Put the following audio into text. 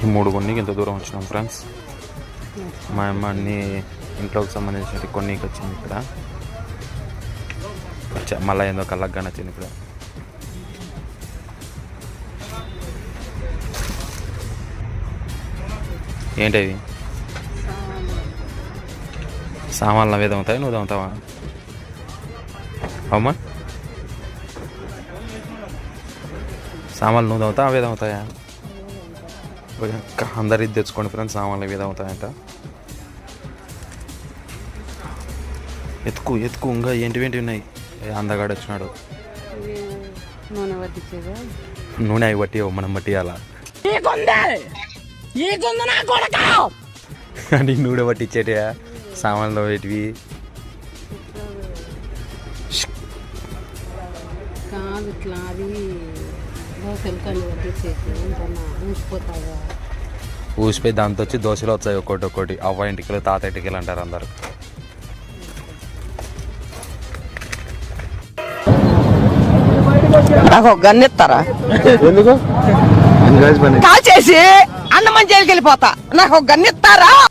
ఈ 3 కొన్ని ఇంత దూరం వచ్చినాం ఫ్రెండ్స్. మా అమ్మ అన్ని ఇంట్లోకి సంబంధించిన కొన్ని వచ్చింది ఇక్కడ. మళ్ళీ ఏందో కళ్ళగా నచ్చింది ఇక్కడ. ఏంటవి సామాన్లు అవే దమ్ముతాయి, నువ్వు దమ్ముతావా అమ్మా? సామాన్లు నువ్వు దమ్ముతావు అవే దమ్ముతాయా? అందరు ఇది తెచ్చుకోండి ఫ్రెండ్స్, సామాన్లు అవే దమ్ముతాయంట. ఎత్తుకు ఎత్తుకు ఇంకా ఏంటివేంటి ఉన్నాయి. అందగాడు వచ్చినాడు. నూనె అవి బట్టి మనం బట్టి అలా అని నూనె బట్టి ఇచ్చేటి సామాన్లు వేటివి ఊసిపోయి దాంతో వచ్చి దోశలు వచ్చాయి ఒక్కోటి ఒక్కోటి. అవ్వ ఇంటికి తాత ఇంటికి అంటారు అందరు. నాకు ఒక గన్ను ఇస్తారా? ఎందుకు కాల్ చేసి అన్నమని జైలుకి వెళ్ళిపోతా. నాకు ఒక గన్ను ఇస్తారా?